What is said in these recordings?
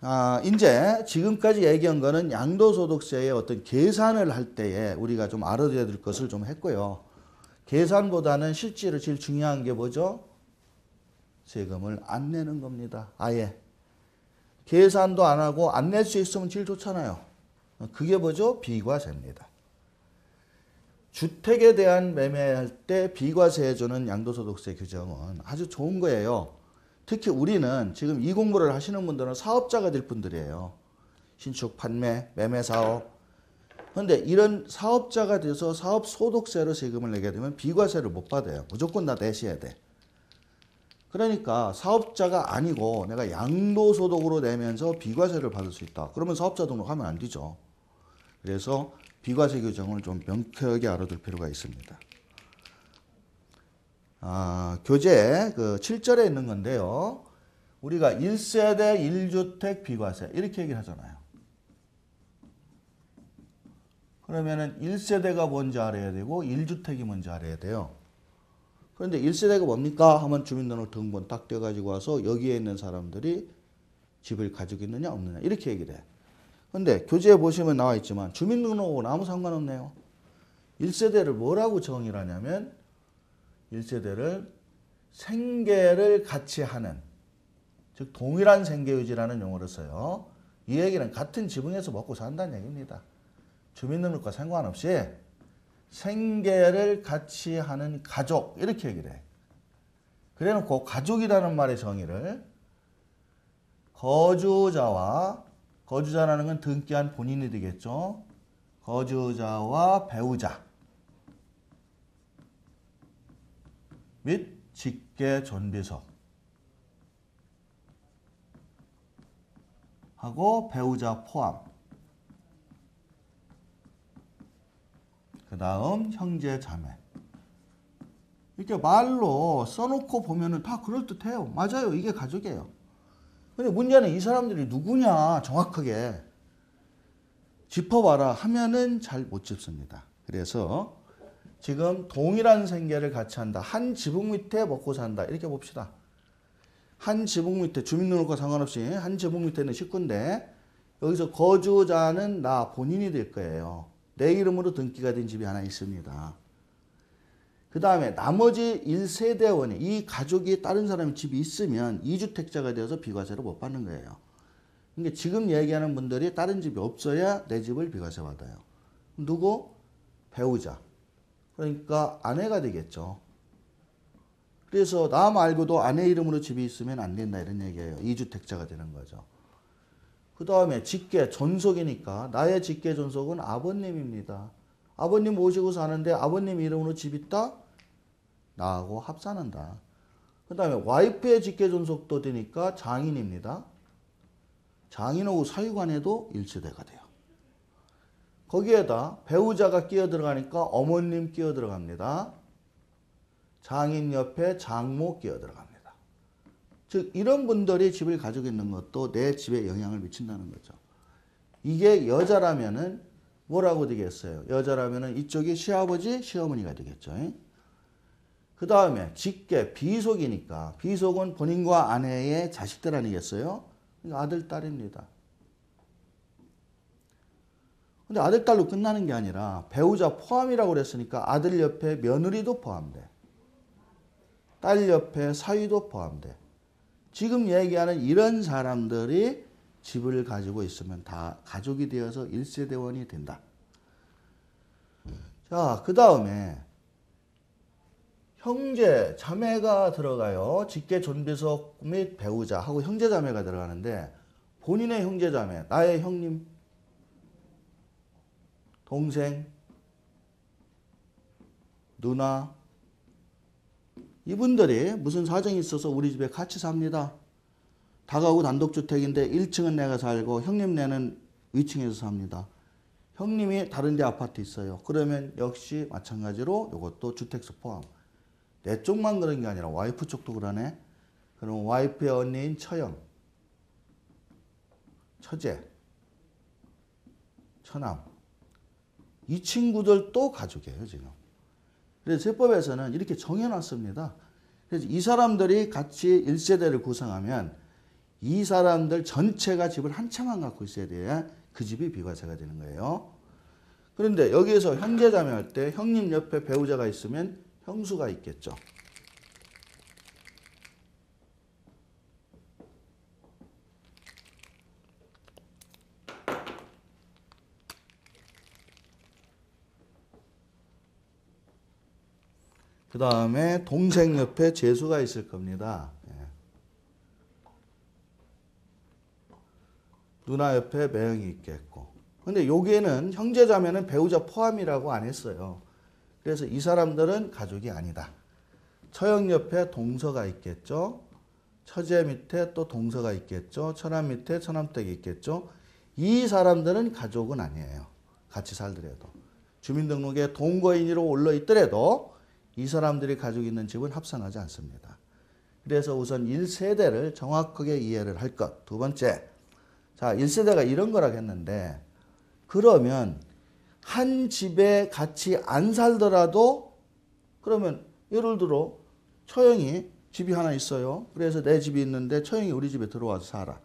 자, 이제 지금까지 얘기한 거는 양도소득세의 어떤 계산을 할 때에 우리가 좀 알아둬야 될 것을 좀 했고요. 계산보다는 실제로 제일 중요한 게 뭐죠? 세금을 안 내는 겁니다. 아예. 계산도 안 하고 안 낼 수 있으면 제일 좋잖아요. 그게 뭐죠? 비과세입니다. 주택에 대한 매매할 때 비과세 해주는 양도소득세 규정은 아주 좋은 거예요. 특히 우리는 지금 이 공부를 하시는 분들은 사업자가 될 분들이에요. 신축, 판매, 매매 사업. 그런데 이런 사업자가 돼서 사업소득세로 세금을 내게 되면 비과세를 못 받아요. 무조건 다 내셔야 돼. 그러니까 사업자가 아니고 내가 양도소득으로 내면서 비과세를 받을 수 있다. 그러면 사업자 등록하면 안 되죠. 그래서 비과세 규정을 좀 명쾌하게 알아둘 필요가 있습니다. 교재 그 7절에 있는 건데요. 우리가 1세대 1주택 비과세 이렇게 얘기를 하잖아요. 그러면은 1세대가 뭔지 알아야 되고 1주택이 뭔지 알아야 돼요. 그런데 1세대가 뭡니까? 하면 주민등록등본 딱 떼가지고 와서 여기에 있는 사람들이 집을 가지고 있느냐 없느냐 이렇게 얘기를 해. 그런데 교재에 보시면 나와 있지만 주민등록하고는 아무 상관없네요. 1세대를 뭐라고 정의를 하냐면 1세대를 생계를 같이 하는, 즉 동일한 생계유지라는 용어를 써요. 이 얘기는 같은 지붕에서 먹고 산다는 얘기입니다. 주민등록과 상관없이 생계를 같이 하는 가족 이렇게 얘기를 해. 그래놓고 가족이라는 말의 정의를 거주자라는 건 등기한 본인이 되겠죠. 거주자와 배우자 및 직계 존비속 하고 배우자 포함, 그 다음 형제 자매. 이렇게 말로 써놓고 보면은 다 그럴듯해요. 맞아요. 이게 가족이에요. 근데 문제는 이 사람들이 누구냐 정확하게 짚어봐라 하면은 잘 못 짚습니다. 그래서 지금 동일한 생계를 같이 한다. 한 지붕 밑에 먹고 산다. 이렇게 봅시다. 한 지붕 밑에 주민등록과 상관없이 한 지붕 밑에 있는 식구인데 여기서 거주자는 나 본인이 될 거예요. 내 이름으로 등기가 된 집이 하나 있습니다. 그 다음에 나머지 1세대원이 이 가족이 다른 사람의 집이 있으면 2주택자가 되어서 비과세를 못 받는 거예요. 그러니까 지금 얘기하는 분들이 다른 집이 없어야 내 집을 비과세 받아요. 누구? 배우자. 그러니까 아내가 되겠죠. 그래서 나 말고도 아내 이름으로 집이 있으면 안 된다 이런 얘기예요. 2주택자가 되는 거죠. 그 다음에 직계 존속이니까 나의 직계 존속은 아버님입니다. 아버님 모시고 사는데 아버님 이름으로 집 있다? 나하고 합산한다. 그 다음에 와이프의 직계 존속도 되니까 장인입니다. 장인하고 사유관에도 1세대가 돼요. 거기에다 배우자가 끼어 들어가니까 어머님 끼어 들어갑니다. 장인 옆에 장모 끼어 들어갑니다. 즉 이런 분들이 집을 가지고 있는 것도 내 집에 영향을 미친다는 거죠. 이게 여자라면은 뭐라고 되겠어요? 여자라면은 이쪽이 시아버지, 시어머니가 되겠죠. 그 다음에 직계, 비속이니까 비속은 본인과 아내의 자식들 아니겠어요? 그러니까 아들, 딸입니다. 근데 아들, 딸로 끝나는 게 아니라 배우자 포함이라고 그랬으니까 아들 옆에 며느리도 포함돼. 딸 옆에 사위도 포함돼. 지금 얘기하는 이런 사람들이 집을 가지고 있으면 다 가족이 되어서 1세대원이 된다. 자, 그 다음에 형제, 자매가 들어가요. 직계 존비속 및 배우자 하고 형제, 자매가 들어가는데 본인의 형제, 자매, 나의 형님, 동생, 누나, 이분들이 무슨 사정이 있어서 우리 집에 같이 삽니다. 다가구 단독주택인데 1층은 내가 살고 형님네는 위층에서 삽니다. 형님이 다른 데 아파트 있어요. 그러면 역시 마찬가지로 이것도 주택수 포함. 내 쪽만 그런 게 아니라 와이프 쪽도 그러네. 그러면 와이프의 언니인 처형, 처제, 처남. 이 친구들도 가족이에요, 지금. 그래서 세법에서는 이렇게 정해놨습니다. 그래서 이 사람들이 같이 1세대를 구성하면 이 사람들 전체가 집을 한 채만 갖고 있어야 돼야 그 집이 비과세가 되는 거예요. 그런데 여기에서 형제자매할 때 형님 옆에 배우자가 있으면 형수가 있겠죠. 그 다음에 동생 옆에 재수가 있을 겁니다. 누나 옆에 매형이 있겠고. 근데 여기에는 형제자매는 배우자 포함이라고 안 했어요. 그래서 이 사람들은 가족이 아니다. 처형 옆에 동서가 있겠죠. 처제 밑에 또 동서가 있겠죠. 처남 밑에 처남댁이 있겠죠. 이 사람들은 가족은 아니에요. 같이 살더라도. 주민등록에 동거인으로 올라 있더라도 이 사람들이 가지고 있는 집은 합산하지 않습니다. 그래서 우선 1세대를 정확하게 이해를 할 것. 두 번째, 자 1세대가 이런 거라고 했는데 그러면 한 집에 같이 안 살더라도 그러면 예를 들어 처형이 집이 하나 있어요. 그래서 내 집이 있는데 처형이 우리 집에 들어와서 살아.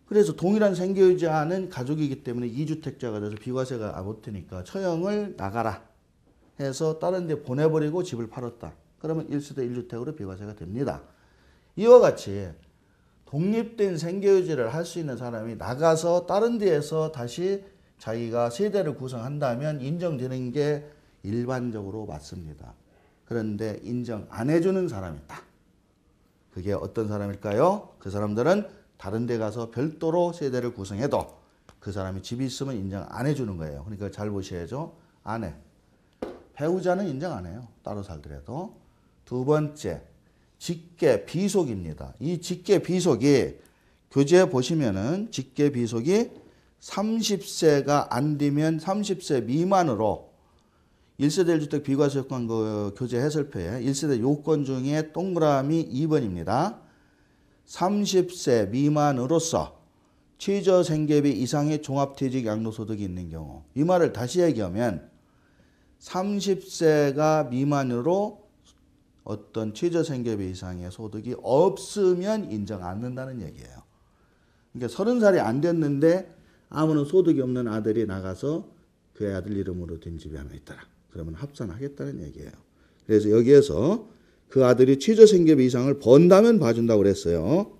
그래서 동일한 생계유지하는 가족이기 때문에 2주택자가 돼서 비과세가 못 되니까 처형을 나가라 해서 다른 데 보내버리고 집을 팔았다. 그러면 1세대 1주택으로 비과세가 됩니다. 이와 같이 독립된 생계유지를 할 수 있는 사람이 나가서 다른 데에서 다시 자기가 세대를 구성한다면 인정되는 게 일반적으로 맞습니다. 그런데 인정 안 해주는 사람이 있다. 그게 어떤 사람일까요? 그 사람들은 다른 데 가서 별도로 세대를 구성해도 그 사람이 집이 있으면 인정 안 해주는 거예요. 그러니까 잘 보셔야죠. 안 해. 배우자는 인정 안 해요. 따로 살더라도. 두 번째, 직계 비속입니다. 이 직계 비속이 교재 보시면은 직계 비속이 30세가 안 되면 30세 미만으로 1세대 1주택 비과세 요건 그 교재 해설표에 1세대 요건 중에 동그라미 2번입니다. 30세 미만으로서 최저생계비 이상의 종합퇴직 양도소득이 있는 경우. 이 말을 다시 얘기하면 30세가 미만으로 어떤 최저생계비 이상의 소득이 없으면 인정 안 된다는 얘기예요. 그러니까 30살이 안 됐는데 아무런 소득이 없는 아들이 나가서 그 아들 이름으로 된 집이 하나 있더라. 그러면 합산하겠다는 얘기예요. 그래서 여기에서 그 아들이 최저생계비 이상을 번다면 봐준다고 그랬어요.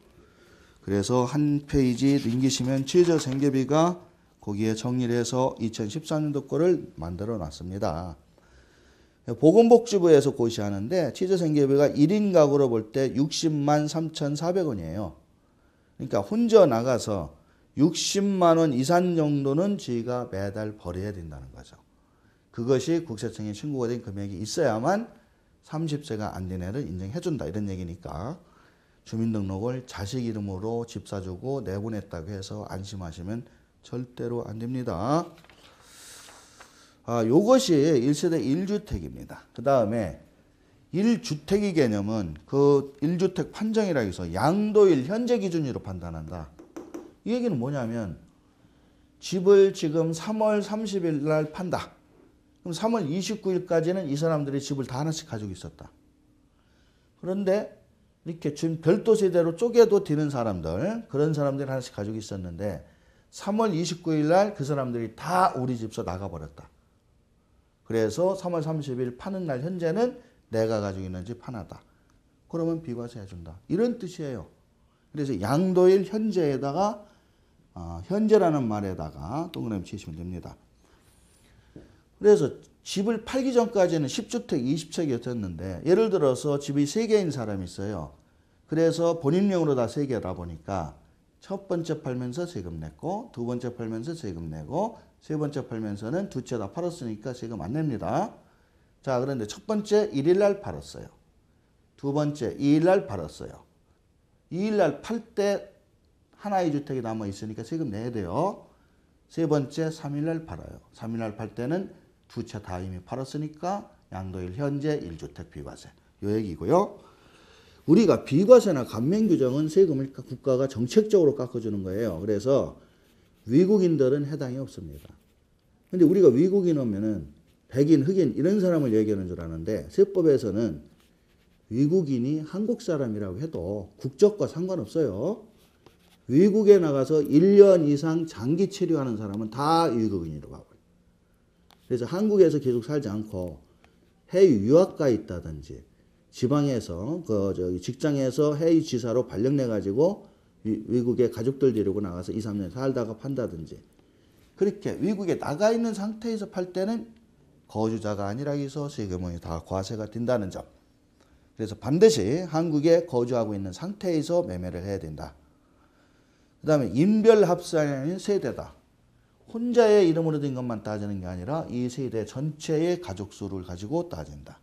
그래서 한 페이지 넘기시면 최저생계비가 거기에 정리를 해서 2014년도 거를 만들어 놨습니다. 보건복지부에서 고시하는데 최저생계비가 1인 가구로 볼 때 60만 3,400원이에요. 그러니까 혼자 나가서 60만 원 이상 정도는 저희가 매달 벌어야 된다는 거죠. 그것이 국세청에 신고가 된 금액이 있어야만 30세가 안 된 애를 인정해준다 이런 얘기니까 주민등록을 자식 이름으로 집 사주고 내보냈다고 해서 안심하시면 절대로 안 됩니다. 요것이 1세대 1주택입니다. 그 다음에 1주택의 개념은 그 1주택 판정이라고 해서 양도일 현재 기준으로 판단한다. 이 얘기는 뭐냐면 집을 지금 3월 30일 날 판다. 그럼 3월 29일까지는 이 사람들이 집을 다 하나씩 가지고 있었다. 그런데 이렇게 지금 별도 세대로 쪼개도 되는 사람들, 그런 사람들이 하나씩 가지고 있었는데 3월 29일 날 그 사람들이 다 우리 집서 나가버렸다. 그래서 3월 30일 파는 날 현재는 내가 가지고 있는 집 하나다. 그러면 비과세 해준다. 이런 뜻이에요. 그래서 양도일 현재에다가 현재라는 말에다가 동그라미 치시면 됩니다. 그래서 집을 팔기 전까지는 10주택, 20채였었는데 예를 들어서 집이 3개인 사람이 있어요. 그래서 본인명으로 다 3개다 보니까 첫 번째 팔면서 세금 냈고 두 번째 팔면서 세금 내고 세 번째 팔면서는 두 채 다 팔았으니까 세금 안 냅니다. 자, 그런데 첫 번째 1일 날 팔았어요. 두 번째 2일 날 팔았어요. 2일 날 팔 때 하나의 주택이 남아 있으니까 세금 내야 돼요. 세 번째 3일 날 팔아요. 3일 날 팔 때는 두 채 다 이미 팔았으니까 양도일 현재 1주택 비과세. 요 얘기고요. 우리가 비과세나 감면 규정은 세금을 국가가 정책적으로 깎아주는 거예요. 그래서 외국인들은 해당이 없습니다. 근데 우리가 외국인 오면은 백인, 흑인 이런 사람을 얘기하는 줄 아는데 세법에서는 외국인이 한국 사람이라고 해도 국적과 상관없어요. 외국에 나가서 1년 이상 장기 체류하는 사람은 다 외국인이라고 하고. 그래서 한국에서 계속 살지 않고 해외 유학가 있다든지 지방에서 직장에서 해외 지사로 발령내 가지고 외국에 가족들 데리고 나가서 2, 3년 살다가 판다든지 그렇게 외국에 나가 있는 상태에서 팔 때는 거주자가 아니라 해서 세금이 다 과세가 된다는 점. 그래서 반드시 한국에 거주하고 있는 상태에서 매매를 해야 된다. 그 다음에 인별합산이 아닌 세대다. 혼자의 이름으로 된 것만 따지는 게 아니라 이 세대 전체의 가족 수를 가지고 따진다.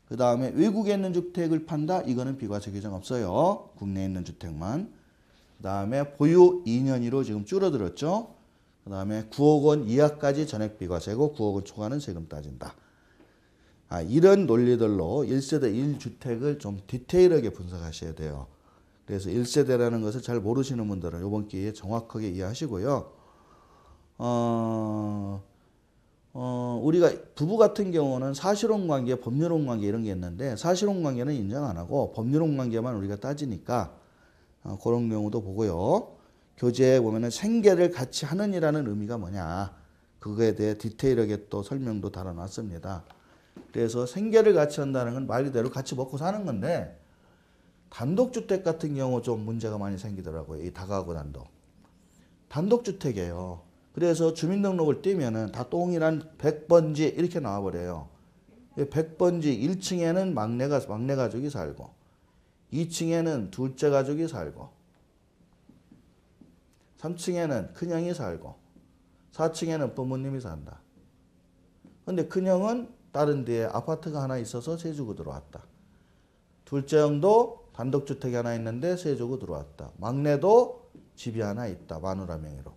그 다음에 외국에 있는 주택을 판다. 이거는 비과세 규정 없어요. 국내에 있는 주택만. 그 다음에 보유 2년이로 지금 줄어들었죠. 그 다음에 9억 원 이하까지 전액 비과세고 9억 원 초과는 세금 따진다. 이런 논리들로 1세대 1주택을 좀 디테일하게 분석하셔야 돼요. 그래서 1세대라는 것을 잘 모르시는 분들은 이번 기회에 정확하게 이해하시고요. 우리가 부부 같은 경우는 사실혼 관계, 법률혼 관계 이런 게 있는데 사실혼 관계는 인정 안 하고 법률혼 관계만 우리가 따지니까 그런 경우도 보고요. 교재에 보면은 생계를 같이 하는이라는 의미가 뭐냐. 그거에 대해 디테일하게 또 설명도 달아놨습니다. 그래서 생계를 같이 한다는 건 말 그대로 같이 먹고 사는 건데 단독주택 같은 경우 좀 문제가 많이 생기더라고요. 이 다가구 단독. 단독주택이에요. 그래서 주민등록을 띄면은 다 동일한 100번지 이렇게 나와버려요. 100번지 1층에는 막내 가족이 살고 2층에는 둘째 가족이 살고 3층에는 큰형이 살고 4층에는 부모님이 산다. 근데 큰형은 다른 데에 아파트가 하나 있어서 세 주고 들어왔다. 둘째 형도 단독주택이 하나 있는데 세 주고 들어왔다. 막내도 집이 하나 있다. 마누라 명의로.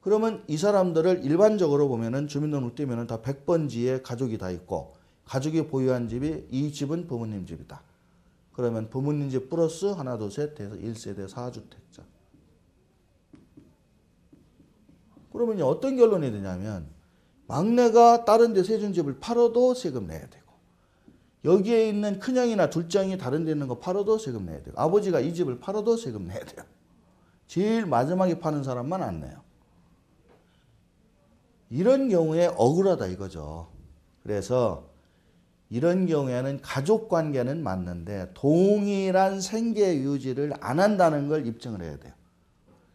그러면 이 사람들을 일반적으로 보면은 주민등록 띄면은 다 100번지에 가족이 다 있고 가족이 보유한 집이 이 집은 부모님 집이다. 그러면 부모님 집 플러스 하나, 둘, 셋 해서 1세대 4주택자. 그러면 어떤 결론이 되냐면 막내가 다른 데 세 준 집을 팔아도 세금 내야 되고 여기에 있는 큰형이나 둘째형이 다른 데 있는 거 팔아도 세금 내야 되고 아버지가 이 집을 팔아도 세금 내야 돼요. 제일 마지막에 파는 사람만 안 내요. 이런 경우에 억울하다 이거죠. 그래서 이런 경우에는 가족관계는 맞는데 동일한 생계 유지를 안 한다는 걸 입증을 해야 돼요.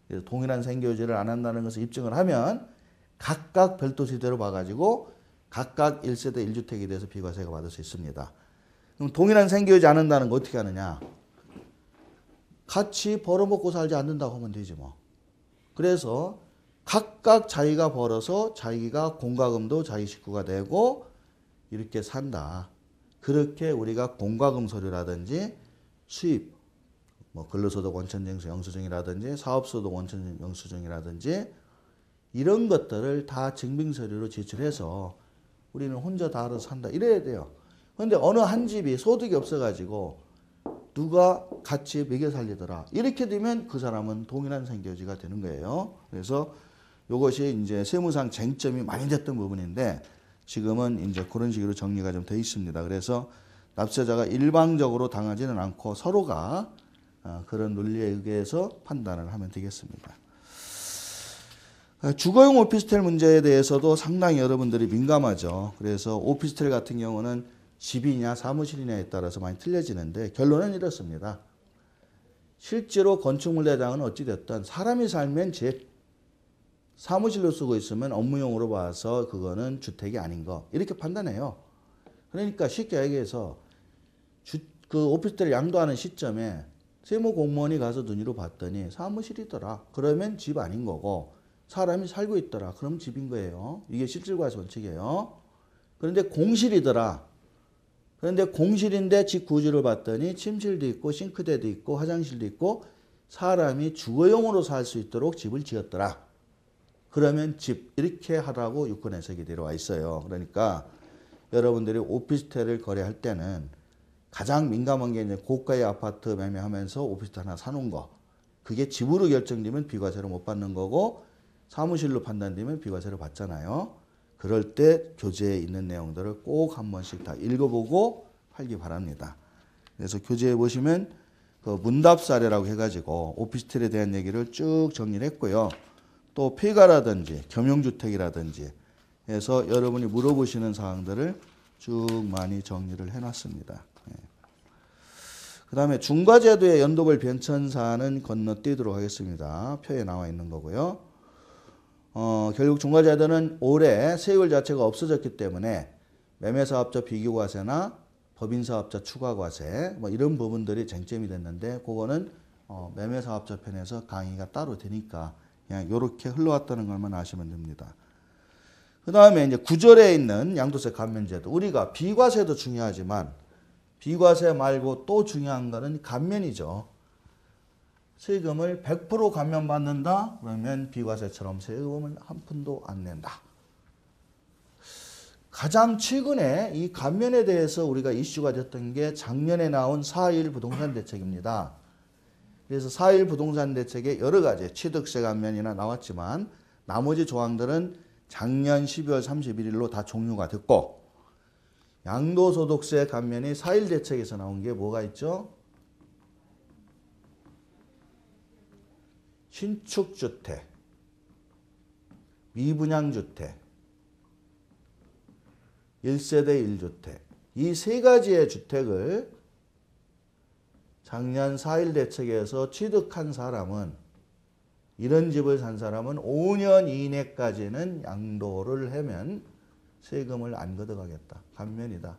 그래서 동일한 생계 유지를 안 한다는 것을 입증을 하면 각각 별도 세대로 봐가지고 각각 1세대 1주택에 대해서 비과세가 받을 수 있습니다. 그럼 동일한 생계 유지 안 한다는 거 어떻게 하느냐. 같이 벌어먹고 살지 않는다고 하면 되지 뭐. 그래서 각각 자기가 벌어서 자기가 공과금도 자기 식구가 내고 이렇게 산다. 그렇게 우리가 공과금 서류라든지 수입, 뭐 근로소득 원천징수 영수증이라든지 사업소득 원천징수 영수증이라든지 이런 것들을 다 증빙서류로 제출해서 우리는 혼자 다 알아서 산다. 이래야 돼요. 그런데 어느 한 집이 소득이 없어가지고 누가 같이 먹여 살리더라. 이렇게 되면 그 사람은 동일한 생계유지가 되는 거예요. 그래서 이것이 이제 세무상 쟁점이 많이 됐던 부분인데 지금은 이제 그런 식으로 정리가 좀 돼 있습니다. 그래서 납세자가 일방적으로 당하지는 않고 서로가 그런 논리에 의해서 판단을 하면 되겠습니다. 주거용 오피스텔 문제에 대해서도 상당히 여러분들이 민감하죠. 그래서 오피스텔 같은 경우는 집이냐 사무실이냐에 따라서 많이 틀려지는데 결론은 이렇습니다. 실제로 건축물 대장은 어찌됐든 사람이 살면 집, 사무실로 쓰고 있으면 업무용으로 봐서 그거는 주택이 아닌 거 이렇게 판단해요. 그러니까 쉽게 얘기해서 그 오피스텔 양도하는 시점에 세무공무원이 가서 눈으로 봤더니 사무실이더라. 그러면 집 아닌 거고 사람이 살고 있더라. 그럼 집인 거예요. 이게 실질과세 원칙이에요. 그런데 공실이더라. 그런데 공실인데 집 구조를 봤더니 침실도 있고 싱크대도 있고 화장실도 있고 사람이 주거용으로 살 수 있도록 집을 지었더라. 그러면 집 이렇게 하라고 유권 해석이 들어와 있어요. 그러니까 여러분들이 오피스텔을 거래할 때는 가장 민감한 게 이제 고가의 아파트 매매하면서 오피스텔 하나 사놓은 거. 그게 집으로 결정되면 비과세를 못 받는 거고 사무실로 판단되면 비과세를 받잖아요. 그럴 때 교재에 있는 내용들을 꼭 한 번씩 다 읽어보고 팔기 바랍니다. 그래서 교재에 보시면 그 문답 사례라고 해가지고 오피스텔에 대한 얘기를 쭉 정리를 했고요. 또 폐가라든지 겸용주택이라든지 해서 여러분이 물어보시는 사항들을 쭉 많이 정리를 해놨습니다. 그 다음에 중과제도의 연도별 변천사는 건너뛰도록 하겠습니다. 표에 나와 있는 거고요. 결국 중과제도는 올해 세율 자체가 없어졌기 때문에 매매사업자 비교과세나 법인사업자 추가과세 뭐 이런 부분들이 쟁점이 됐는데 그거는 매매사업자 편에서 강의가 따로 되니까 그냥 이렇게 흘러왔다는 것만 아시면 됩니다. 그 다음에 이제 9절에 있는 양도세 감면제도. 우리가 비과세도 중요하지만 비과세 말고 또 중요한 거는 감면이죠. 세금을 100% 감면받는다? 그러면 비과세처럼 세금을 한 푼도 안 낸다. 가장 최근에 이 감면에 대해서 우리가 이슈가 됐던 게 작년에 나온 4.1 부동산 대책입니다. 그래서 4.1 부동산 대책에 여러 가지 취득세 감면이나 나왔지만 나머지 조항들은 작년 12월 31일로 다 종료가 됐고 양도소득세 감면이 4.1 대책에서 나온 게 뭐가 있죠? 신축주택, 미분양주택, 1세대 1주택 이 세 가지의 주택을 작년 4.1 대책에서 취득한 사람은 이런 집을 산 사람은 5년 이내까지는 양도를 하면 세금을 안 걷어가겠다. 감면이다.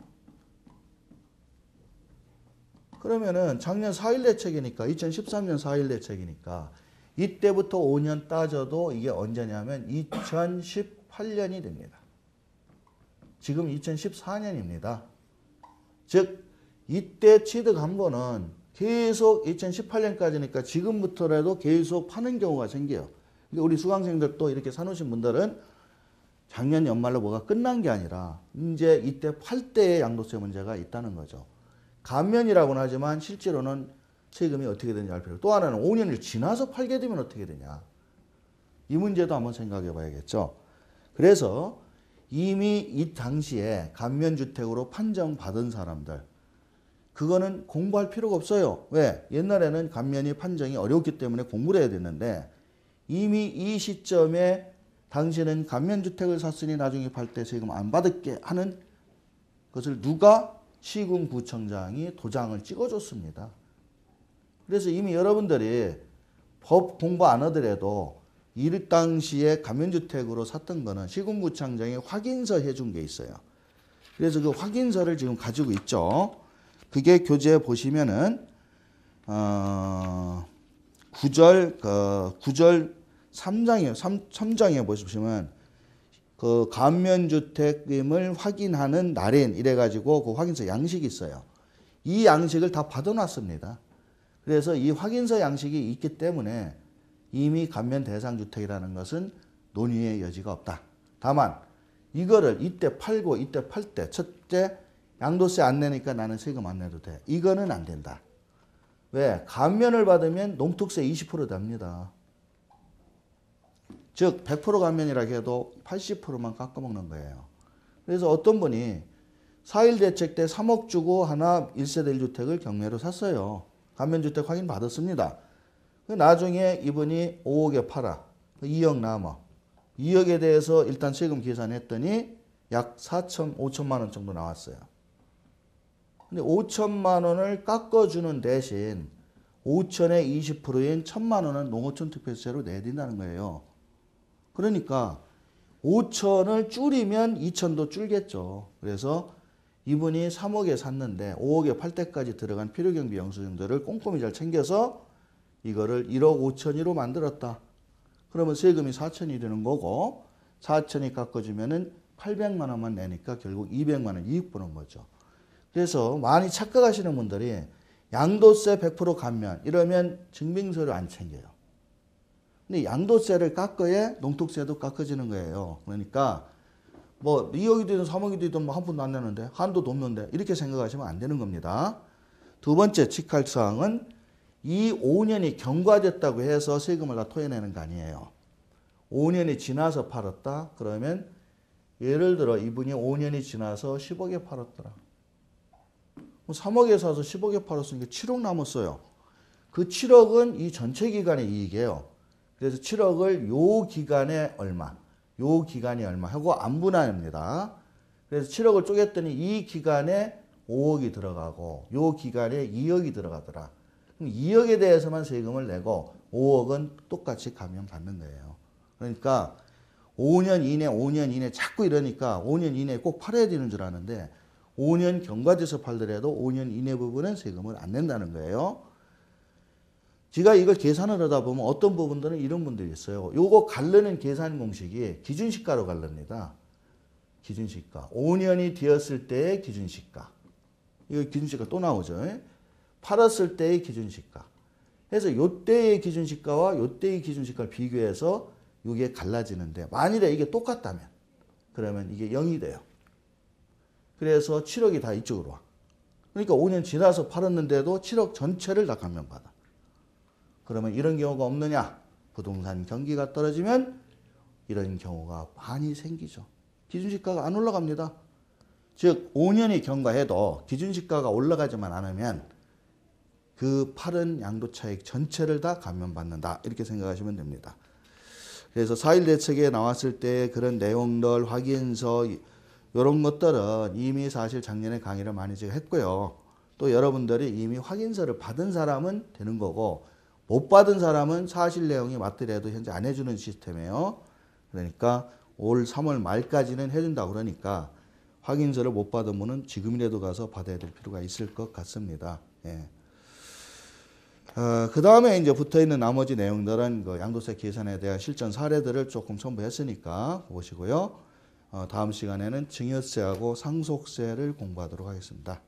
그러면은 작년 4.1 대책이니까 2013년 4.1 대책이니까 이때부터 5년 따져도 이게 언제냐면 2018년이 됩니다. 지금 2014년입니다. 즉 이때 취득한 거는 계속 2018년까지니까 지금부터라도 계속 파는 경우가 생겨요. 그러니까 우리 수강생들도 이렇게 사놓으신 분들은 작년 연말로 뭐가 끝난 게 아니라 이제 이때 팔 때의 양도세 문제가 있다는 거죠. 감면이라고는 하지만 실제로는 세금이 어떻게 되는지 알 필요. 또 하나는 5년을 지나서 팔게 되면 어떻게 되냐. 이 문제도 한번 생각해 봐야겠죠. 그래서 이미 이 당시에 감면주택으로 판정받은 사람들 그거는 공부할 필요가 없어요. 왜? 옛날에는 감면이 판정이 어렵기 때문에 공부를 해야 됐는데 이미 이 시점에 당신은 감면주택을 샀으니 나중에 팔 때 세금 안 받을게 하는 것을 누가? 시군구청장이 도장을 찍어줬습니다. 그래서 이미 여러분들이 법 공부 안 하더라도 이 당시에 감면주택으로 샀던 거는 시군구청장이 확인서 해준 게 있어요. 그래서 그 확인서를 지금 가지고 있죠. 그게 교재에 보시면은 9절 3장이에요. 3장에 보시면 그 감면주택임을 확인하는 날인 이래가지고 그 확인서 양식이 있어요. 이 양식을 다 받아놨습니다. 그래서 이 확인서 양식이 있기 때문에 이미 감면 대상 주택이라는 것은 논의의 여지가 없다. 다만 이거를 이때 팔고 이때 팔 때 첫째 양도세 안 내니까 나는 세금 안 내도 돼. 이거는 안 된다. 왜? 감면을 받으면 농특세 20% 납니다. 즉 100% 감면이라 해도 80%만 깎아먹는 거예요. 그래서 어떤 분이 4.1 대책 때 3억 주고 하나 1세대 1주택을 경매로 샀어요. 감면주택 확인 받았습니다. 나중에 이분이 5억에 팔아. 2억 남아. 2억에 대해서 일단 세금 계산했더니 약 5천만 원 정도 나왔어요. 근데 5천만 원을 깎아주는 대신 5천의 20%인 1천만 원은 농어촌 특별세로 내야 거예요. 그러니까 5천을 줄이면 2천도 줄겠죠. 그래서 이분이 3억에 샀는데 5억에 팔 때까지 들어간 필요경비 영수증들을 꼼꼼히 잘 챙겨서 이거를 1억 5천이로 만들었다. 그러면 세금이 4천이 되는 거고 4천이 깎아주면은 800만 원만 내니까 결국 200만 원 이익 보는 거죠. 그래서 많이 착각하시는 분들이 양도세 100% 감면 이러면 증빙서를 안 챙겨요. 근데 양도세를 깎아야 농특세도 깎아지는 거예요. 그러니까 뭐 2억이 되든 3억이 되든 뭐 한 푼도 안 내는데 한도 높는데 이렇게 생각하시면 안 되는 겁니다. 두 번째 칙할 사항은 이 5년이 경과됐다고 해서 세금을 다 토해내는 거 아니에요. 5년이 지나서 팔았다? 그러면 예를 들어 이분이 5년이 지나서 10억에 팔았더라. 3억에 사서 10억에 팔았으니까 7억 남았어요. 그 7억은 이 전체 기간의 이익이에요. 그래서 7억을 요 기간에 얼마, 요 기간이 얼마 하고 안 분할합니다. 그래서 7억을 쪼갰더니 이 기간에 5억이 들어가고 요 기간에 2억이 들어가더라. 그럼 2억에 대해서만 세금을 내고 5억은 똑같이 감면받는 거예요. 그러니까 5년 이내 자꾸 이러니까 5년 이내에 꼭 팔아야 되는 줄 아는데 5년 경과돼서 팔더라도 5년 이내 부분은 세금을 안 낸다는 거예요. 제가 이걸 계산을 하다 보면 어떤 부분들은 이런 분들이 있어요. 요거 가르는 계산 공식이 기준시가로 가릅니다. 기준시가. 5년이 되었을 때의 기준시가. 이거 기준시가 또 나오죠. 팔았을 때의 기준시가. 그래서 요때의 기준시가와 요때의 기준시가를 비교해서 이게 갈라지는데 만일에 이게 똑같다면 그러면 이게 0이 돼요. 그래서 7억이 다 이쪽으로 와. 그러니까 5년 지나서 팔았는데도 7억 전체를 다 감면받아. 그러면 이런 경우가 없느냐? 부동산 경기가 떨어지면 이런 경우가 많이 생기죠. 기준시가가 안 올라갑니다. 즉 5년이 경과해도 기준시가가 올라가지만 않으면 그 팔은 양도차익 전체를 다 감면받는다. 이렇게 생각하시면 됩니다. 그래서 4.1 대책에 나왔을 때 그런 내용들, 확인서 이런 것들은 이미 사실 작년에 강의를 많이 제가 했고요. 또 여러분들이 이미 확인서를 받은 사람은 되는 거고 못 받은 사람은 사실 내용이 맞더라도 현재 안 해주는 시스템이에요. 그러니까 올 3월 말까지는 해준다고 그러니까 확인서를 못 받은 분은 지금이라도 가서 받아야 될 필요가 있을 것 같습니다. 예. 그 다음에 이제 붙어 있는 나머지 내용들은 그 양도세 계산에 대한 실전 사례들을 조금 첨부했으니까 보시고요. 다음 시간에는 증여세하고 상속세를 공부하도록 하겠습니다.